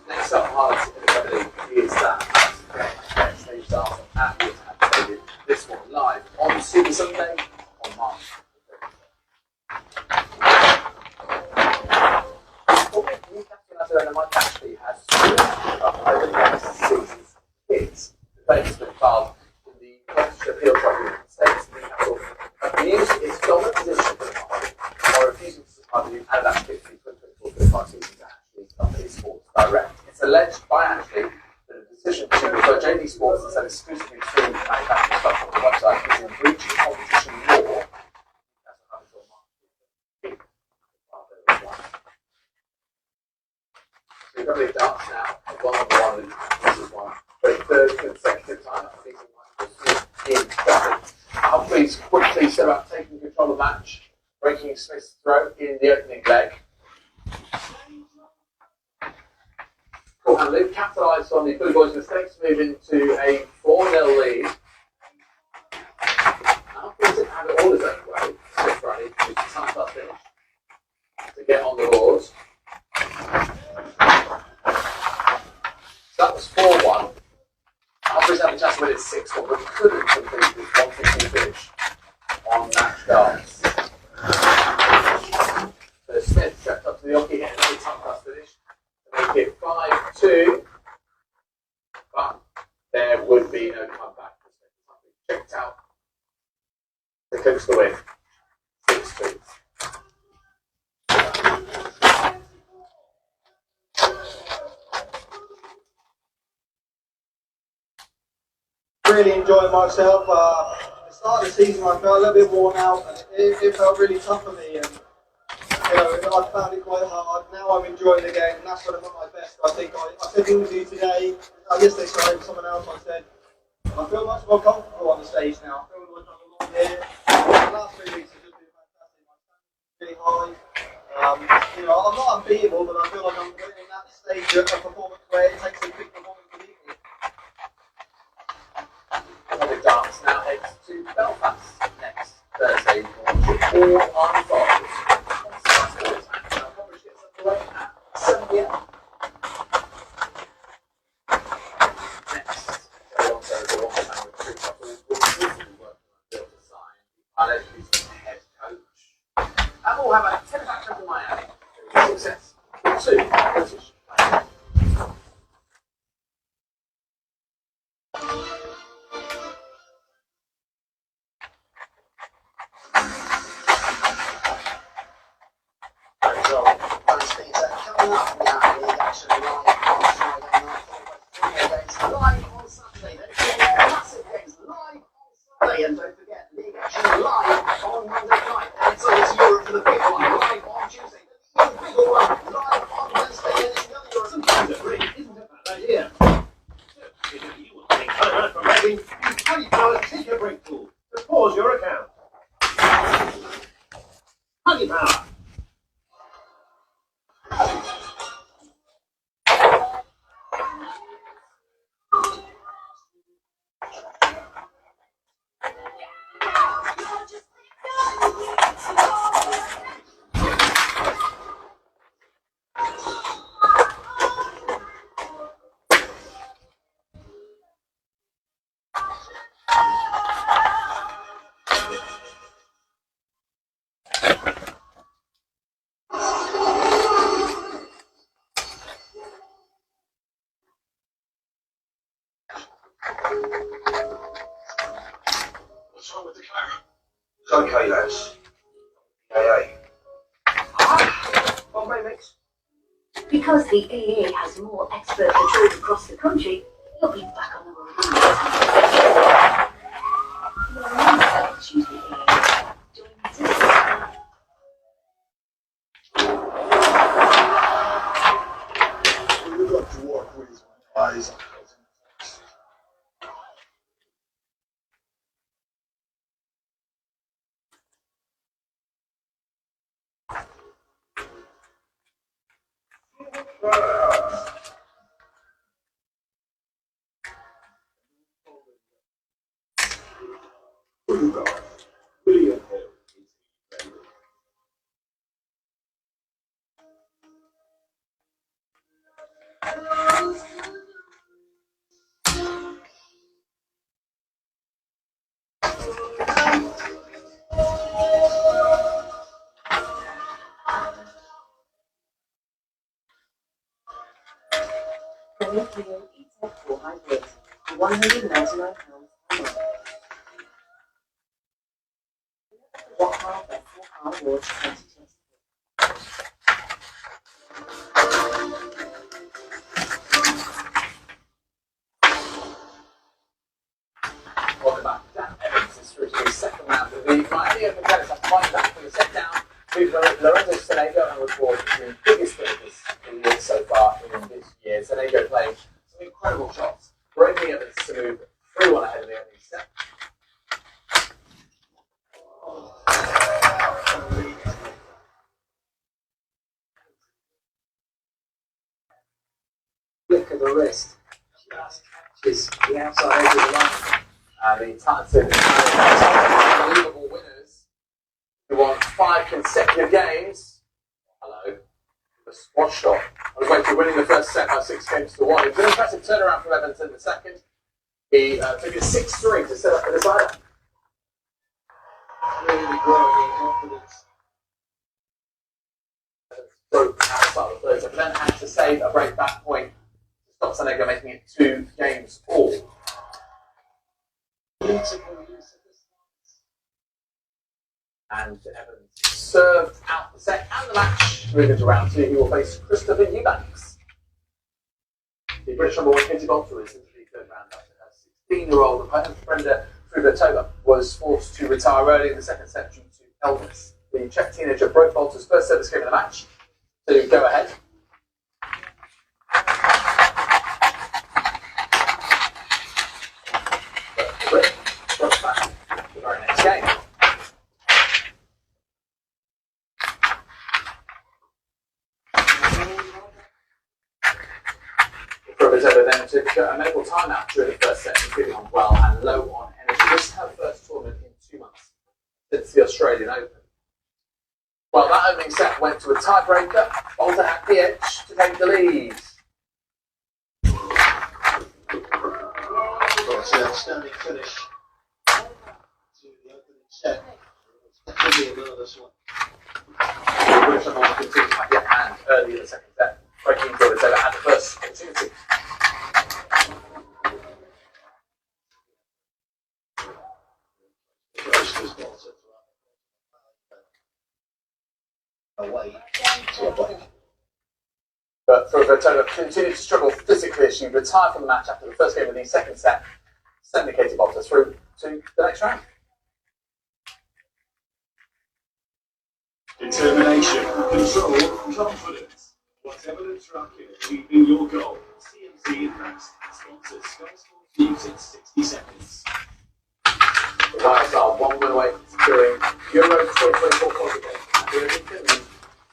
Speaker 2: Next up, Haaland's inability is that stage start at the Stadium. This one live on Super Sunday on March. Newcastle United might actually have over the next season's hits. The debate has been filed in the British Appeal Tribunal in the States. Newcastle have used its dominant position for the market by refusing to supply the new Adidas 2024-25 season to Ashley Company Sports Direct. It's alleged by Ashley that a decision to refer JD Sports and sell exclusively to manufacturing stuff on the website is in breach of competition law. So we've got darts now, one, this is one. For a third consecutive time, I think it might be Humphreys quickly set about taking control of the match, breaking Smith's throat in the opening leg. And Luke capitalised on the Billy Boys' mistakes to move into a 4-0 lead. Humphreys didn't have it all his own way. Smith running, used the time start finish to get on the boards. So that was 4-1. Humphreys had a chance to win it 6-1, but couldn't complete his 150 finish on match darts. So Smith stepped up to the hockey, hit another time pass finish to make it 5-2. But there would be no comeback. Checked out. They coached the win. 6-2.
Speaker 12: Really enjoying myself. The start of the season I felt a little bit worn out and it felt really tough for me and I found it quite hard. Now I'm enjoying the game and that's when I'm at my best. I think I said in the interview today, yesterday sorry, with someone else I said, I feel much more comfortable on the stage now. I feel like I'm along here. The last 3 weeks have just been fantastic. My standards really high. I'm not unbeatable but I feel like I'm getting in that stage of a performance where it takes a big performance to beat me.
Speaker 2: The darts now heads to Belfast next Thursday morning. All on Fox. Coverage gets underway at 7 p.m. Next, Toronto, the long-time recruit couple will be working on Bill to sign Alex, who's the head coach. And we'll have a 10-back trip to Miami. Success with 2 British players. Coming up now, the action live on Friday night, against live on Saturday. Then massive games live on Sunday, and don't forget league action live on Monday night. And it's over to Europe for the big one, live on Tuesday. The even bigger one, live on Wednesday. And it's another Europe.
Speaker 7: Sometimes a break isn't a bad idea. So, if you want to take colour from writing, use HoneyPower's Take a Break tool to pause your account. HoneyPower.
Speaker 10: What's wrong with the camera? It's okay, lads.
Speaker 6: On my mix.
Speaker 13: Because the AA has more expert patrols across the country, you'll be back on the road. Choose the AA. Join the system.
Speaker 10: William Hill is
Speaker 4: Premier Clio E-Tech 4 Hybrid for £199 per month. What car best car awards 2020?
Speaker 2: Welcome back. Dan Evans is through to the second round of the Miami Open Tennis. I'm flying back for the set down with Lorenzo Sonego and record the biggest winners in the year so far in this year. Sonego playing some incredible shots, breaking Evans to move 3-1 ahead of the opening set.
Speaker 6: Flick of the wrist. Just catches the outside edge of the line.
Speaker 2: And the talented unbelievable winners who won 5 consecutive games. Hello. The squash shot on his way to winning the first set by 6 games to 1. It was an impressive turnaround from Evans in the second. He took it 6-3 to set up the decider.
Speaker 6: Really growing in confidence.
Speaker 2: Broke outside the third set, but then had to save a break back point to stop Sonego making it 2 games all. And Evans served out the set and the match. Moving to round 2, he will face Christopher Eubanks. The British number 1 Katie Bolter is into the third round after her 16-year-old opponent, Brenda Frubertova, was forced to retire early in the second set due to illness. The Czech teenager broke Bolter's first service game of the match to go ahead. But broke back the very next game. Frubertova then took a medical timeout during the first set, feeling unwell and low on energy. This is her first tournament in 2 months since the Australian Open. Well, that opening set went to a tiebreaker. Bolter had the edge to take the lead.
Speaker 12: That's an outstanding finish to the opening set. That could be a nervous one.
Speaker 2: The British number 1 continued to have the upper hand early in the second set, breaking Frubertova had the first opportunity.
Speaker 12: Away to a break.
Speaker 2: But Frubertova continued to struggle physically as she retired from the match after the first game of the second set, sending Katie Bolter through to the next round.
Speaker 10: determination, control, confidence. Whatever the track in achieving your goal, CMC Advanced sponsors Sky Sports News in 60 seconds.
Speaker 2: The Wales are 1 win away from securing Euro 2024 qualification. Here in Finland,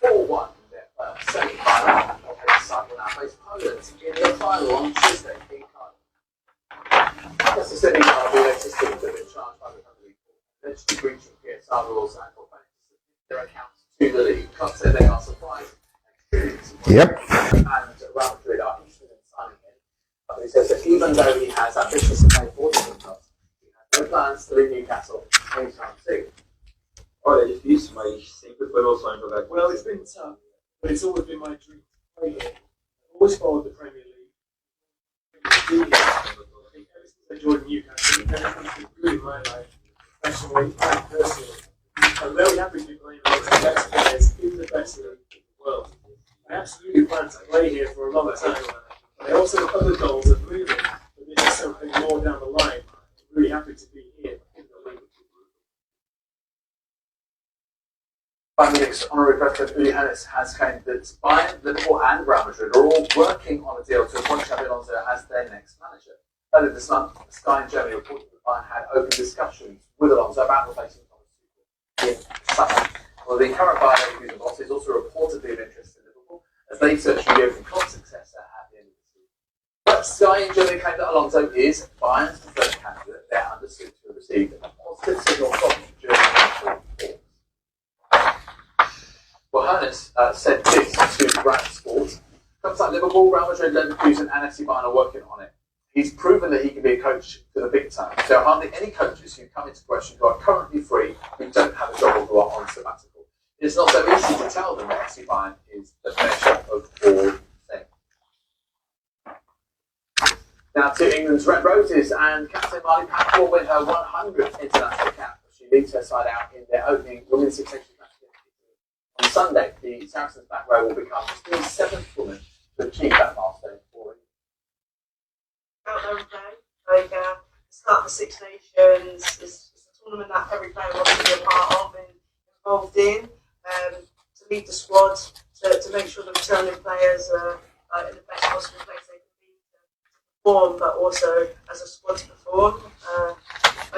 Speaker 2: 4-1 in their semi-final. The side will now face Poland in the final on Tuesday in Cardiff. Just the Sydney RBA systems have been charged by the country for allegedly breaching PSR rules and for failing to submit their accounts to the league. Clubs say they are surprised
Speaker 1: Yep.
Speaker 2: and Real Madrid are interested in signing him. But he says that even though he has ambitions to play for the clubs, he has no plans to leave Newcastle anytime soon.
Speaker 11: Oh, det är just my secret, but also I'm back.
Speaker 7: Well, it's been tough, but it's always been my dream to play here. I've always followed the Premier League. I think ever since I joined Newcastle, everything's been good in my life, professionally and personally. I'm very happy to be playing against the best players in the best league in the world. I absolutely plan to play here for a long time, but I also have other goals of moving, but this is something more down the line. I'm really happy to be here in the league.
Speaker 2: Bayern Munich's honorary president Uli Hoeneß has claimed that Bayern, Liverpool and Real Madrid are all working on a deal to appoint Xabi Alonso as their next manager. Earlier this month, Sky in Germany reported that Bayern had open discussions with Alonso about replacing Thomas Tuchel in summer. Well, the current Bayern executive boss is also reportedly of interest in Liverpool as they search for the open contract. Right, Sky and Johnny claim that Alonso is Bayern's preferred candidate. They're understood to have received a positive signal from Germany. Well, Hannes said this to Brand Sport. Clubs like Liverpool, Real Madrid, Leverkusen and FC Bayern are working on it. He's proven that he can be a coach for the big time. There are hardly any coaches who come into question who are currently free, who don't have a job or who are on sabbatical. It's not so easy to tell them that FC Bayern is the measure of all things. Now to England's Red Roses, and captain Marley Pack will win her 100th international cap. She leads her side out in their opening Women's Six Nations match on Sunday. The Saracens back row will become the 7th woman to achieve that milestone for it.
Speaker 3: Out there every day, start the Six Nations. It's a tournament that every player wants to be a part of and involved in. To lead the squad, to make sure the returning players are in the best possible place they can be to perform, but also as a squad to perform. I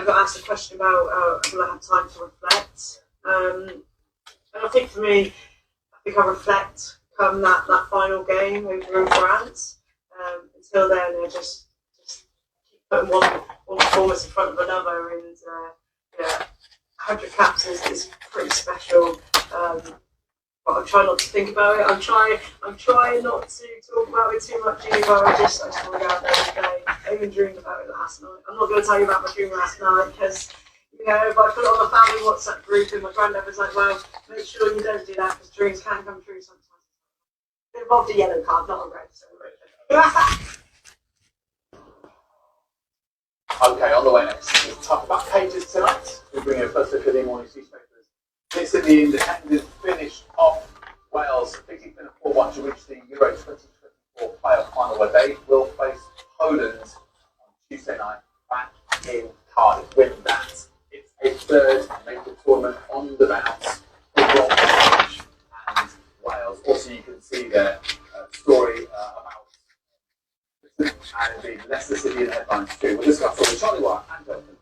Speaker 3: got asked a question about will I have time to reflect? And I think for me, I reflect come that final game over in France. Until then, I just keep putting one performance in front of another, and 100 caps is pretty special. But I try not to think about it. I'm trying not to talk about it too much either. I just want to go out there every day. I even dreamed about it last night. I'm not going to tell you about my dream last night because, if I put it on my family WhatsApp group and my granddad was like, well, make sure you don't do that because dreams can come true sometimes. It involved a yellow card, not a red. So.
Speaker 2: Okay, on the way next. We'll talk about pages tonight. We bring you a first look at the morning newspapers. This in the Independent finished off Wales, picking in a 4-1 to reach the Euro 2024 playoff final, where they will face Poland on Tuesday night back in Cardiff. Win that, it's a third major tournament on the bounce for Scotland and Wales. Also, you can see their story about and indeed Leicester City in the headlines too. We'll discuss all with Charlie White and Jonathan.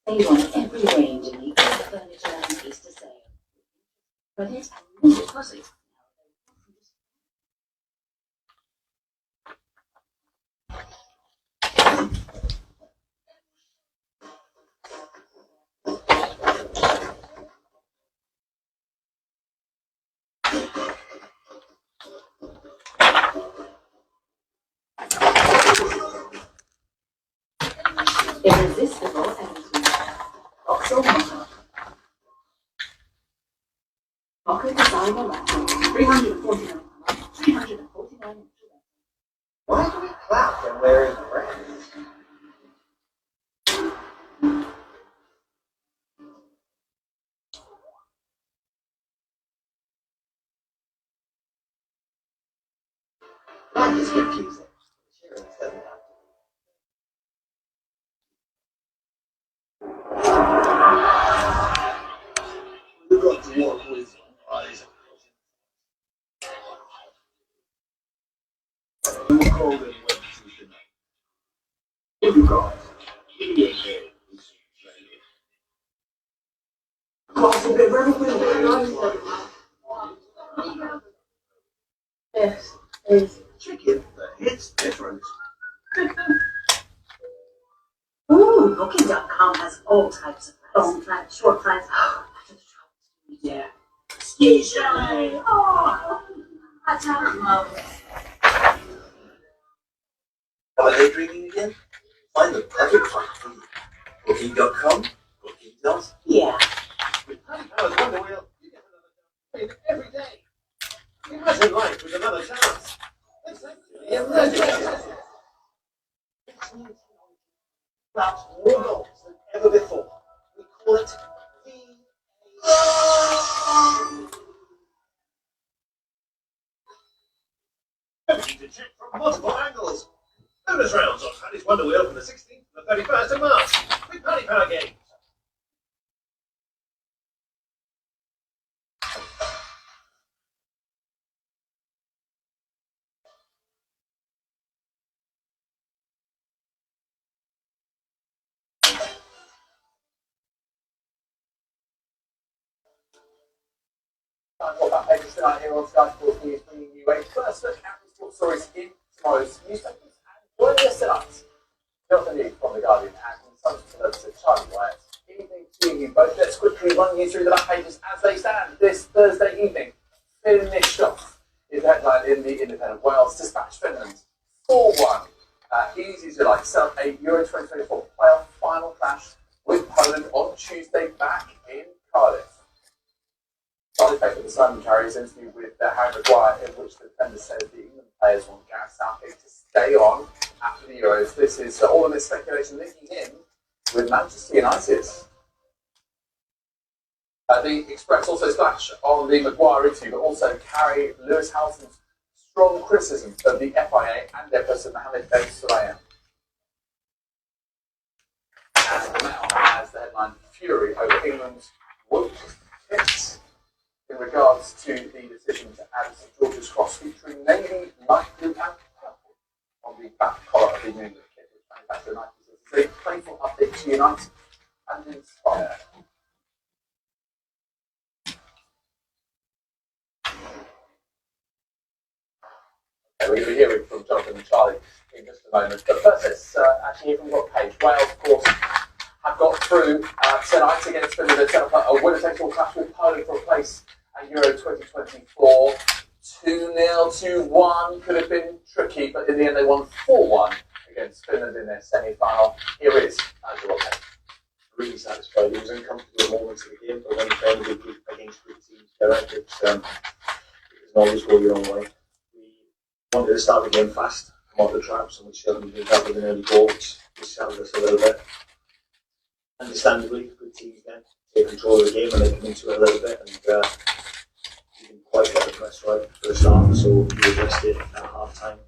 Speaker 13: Save on every range in the Easter Furniture and Easter sale. Credit and no deposit. Irresistible energy. Oxel Mocha. Mocha designer laptop. 349. 349.
Speaker 2: Why do we clap when we're in France? Life is confusing. Cheering doesn't have to. You've got to walk with eyes. You were called in Tuesday night. What have you got?
Speaker 3: Got a bit of everything going on. Yes, please.
Speaker 2: Chicken, it's different.
Speaker 13: Ooh, Booking.com has all types of plans. Long plans, short plans. Yeah. Ski chalet. Oh, that's how I love it.
Speaker 2: Am I daydreaming again? Find the perfect flight for you. Booking.com, Booking.
Speaker 13: Yeah.
Speaker 10: With Paddy Power's Wonder Wheel, you get another chance every day. Imagine life with another chance. It's actually amazing.
Speaker 2: Perhaps more goals than ever before. We call it
Speaker 10: Everything to check from multiple angles. Bonus rounds on Paddy's Wonder Wheel from the 16th to the 31st of March with Paddy Power Games.
Speaker 2: What about pages tonight here on Sky Sports News, bringing you a first look at the sports stories in tomorrow's newspapers. And joining us tonight, Jonathan Lee from The Guardian and consumption editor Charlie Wyatt. Evening to you both. Let's quickly run you through the back pages as they stand this Thursday evening. Finished off is the headline in the Independent. Wales dispatched Finland 4-1. Easy as you like. Set up a Euro 2024 playoff final clash with Poland on Tuesday back in Cardiff. Charlie paper the Simon Carrier's interview with Harry Maguire, in which the defender says the England players want Gareth Southgate to stay on after the Euros. This is all of this speculation linking him with Manchester United. The Express also splash on the Maguire interview, but also carry Lewis Hamilton's strong criticism of the FIA and their president Mohammed Ben Sulayem. And the Mail has the headline Fury over England's woke kit in regards to the decision to add St George's Cross featuring navy, light blue and purple on the back collar of the New England kit, which manufacturer Nike says is a playful update to unite and inspire. We're going to be hearing from Jonathan and Charlie in just a moment. But first, let's actually hear from Rob Page. Wales, of course, have got through tonight against Finland. They've set up a winner-takes-all clash with Poland for a place at Euro 2024. 2-0, 2-1 could have been tricky, but in the end they won 4-1 against Finland in their semi-final. Here is Rob Page.
Speaker 6: Really satisfied. It was uncomfortable moments of the game, but when you play against good teams, it can always go your own way. Wanted to start the game fast, come off the traps, and we still did that with an early goal, which settled us a little bit. Understandably, good teams then take control of the game and they come into it a little bit, and we didn't quite get the press right for the start, so we addressed it at half time.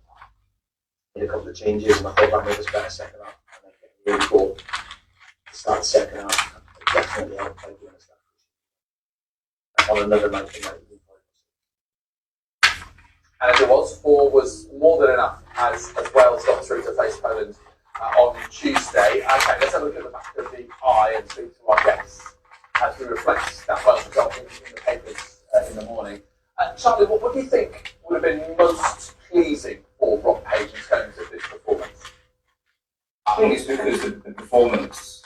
Speaker 6: Made a couple of changes, and I thought that made us better second half. And then getting the early goal to start the second half, it definitely helped by doing that. On another night, we might have been
Speaker 2: And as it was, 4 was more than enough as Wales got through to face Poland on Tuesday. Okay, let's have a look at the back of the eye and speak to our guests as we reflect that Wales result in the papers in the morning. Charlie, what do you think would have been most pleasing for Rob Page in terms of this performance?
Speaker 5: I think it's because the performance,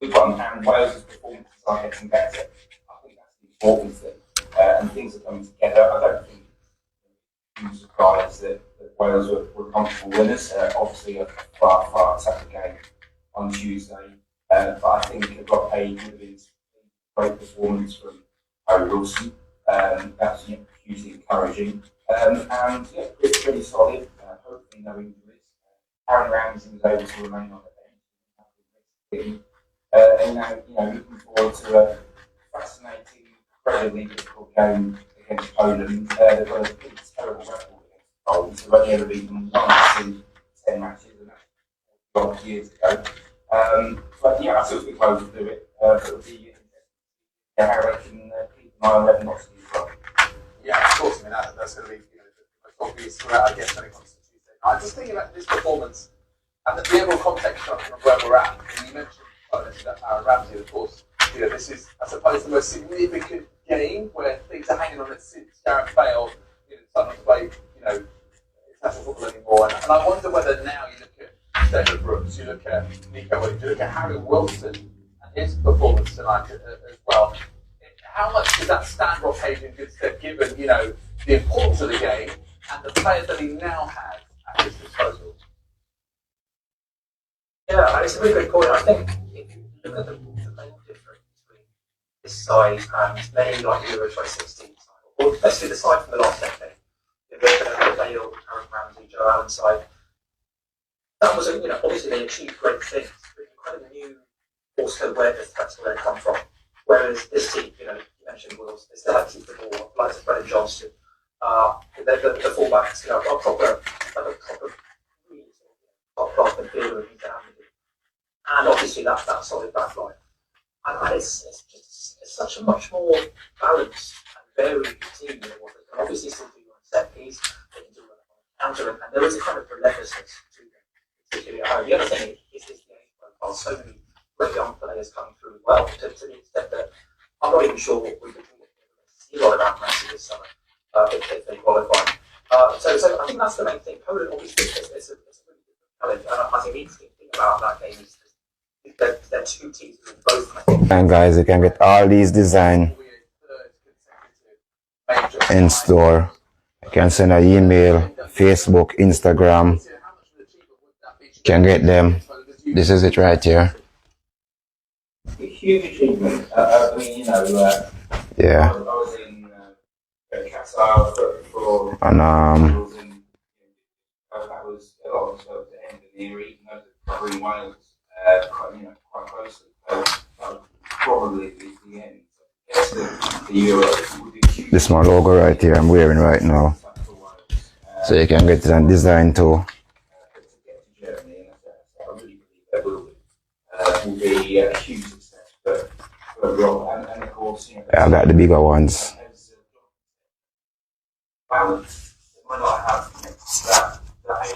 Speaker 5: good one, and Wales' performances are getting better. I think that's the important thing. And things are coming together. I don't think I'm surprised that Wales were comfortable winners. Obviously, a far tougher game on Tuesday. But I think Rob Page would have been a great performance from Harry Wilson. That's hugely encouraging. And yeah, it's pretty solid. Hopefully, no injuries. Aaron Ramsey was able to remain on the bench. And now, looking forward to a fascinating, incredibly difficult game against Poland. They've got a pretty terrible record against Poland. They've only ever beaten once in 10 matches, and that's years ago. But yeah, I still think Wales will do it. It'll be interesting how they can keep an eye on Lebanon.
Speaker 2: Yeah, of course. I mean, that's going to be the most obvious throughout, I guess, when it comes to Tuesday. I'm just thinking about this performance and the overall context of where we're at. And you mentioned that Aaron Ramsey, of course. This is, I suppose, the most significant game where things are hanging on it since Gareth Bale started to play, international football anymore. And I wonder whether now you look at David Brooks, you look at Nico Williams, you look at Harry Wilson and his performance tonight as well. How much does that stand Rob Page in good stead, given the importance of the game and the players that he now has at his disposal?
Speaker 6: Yeah, it's a really good point. I think if you look at the main difference between this side and maybe like Euro 2016 side, or especially the side from the last decade, the Bale, Aaron Ramsey, Joe Allen side, that was, obviously they achieved great things, but you kind of knew also where they come from. Whereas this team, you mentioned Wills, they still have to keep the ball, like Brennan Johnston, the fullbacks, a proper really top class midfielder in and obviously that solid back line. And it's such a much more balanced and varied team than it was. They can obviously still do on set piece, they can do it on counter, and there is a kind of relentlessness to them, particularly at home. The other thing is the age profile. So many great young players coming through as well, to the extent that I'm not even sure we could see a lot of that matches this summer if they qualify. So I think that's the main thing. Poland, obviously, it's a really good challenge, and I think the interesting thing about that game is they're two teams who both, I think.
Speaker 1: And guys, you can get all these designs in store. You can send an email, Facebook, Instagram. You can get them. This is it right here.
Speaker 5: Huge achievement. I mean, you know,
Speaker 1: Yeah.
Speaker 5: I was in Qatar for
Speaker 1: And
Speaker 5: that was a lot of the engineering, covering Wales quite closely. So probably the end. The Euros.
Speaker 1: this is my logo right here I'm wearing right now. So you can get it on design too.
Speaker 5: Will be a huge success for Rob, and of course,
Speaker 1: Yeah, I got the bigger ones.
Speaker 5: Balance, it might not have that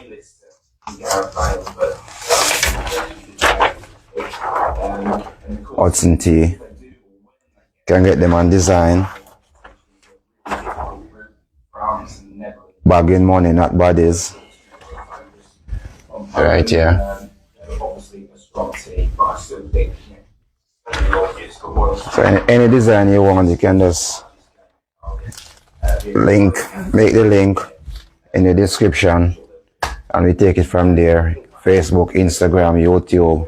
Speaker 5: A-list Gareth Bale, but
Speaker 1: HUDSON tee. Can get them on design. Bagging money, not bodies. Right here.
Speaker 5: Obviously a strong team, but I still think
Speaker 1: So any design you want, you can just make the link in the description, and we take it from there. Facebook, Instagram, YouTube.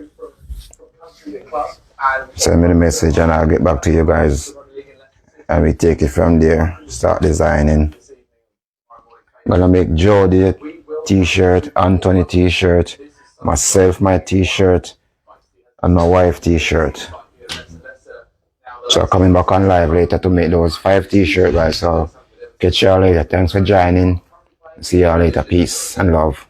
Speaker 1: Send me the message and I'll get back to you guys, and we take it from there. Start designing. I'm gonna make Jody t-shirt, Anthony t-shirt, myself my t-shirt, and my wife t-shirt. So coming back on live later to make those 5 t-shirts, guys. So catch y'all later. Thanks for joining. See y'all later. Peace and love.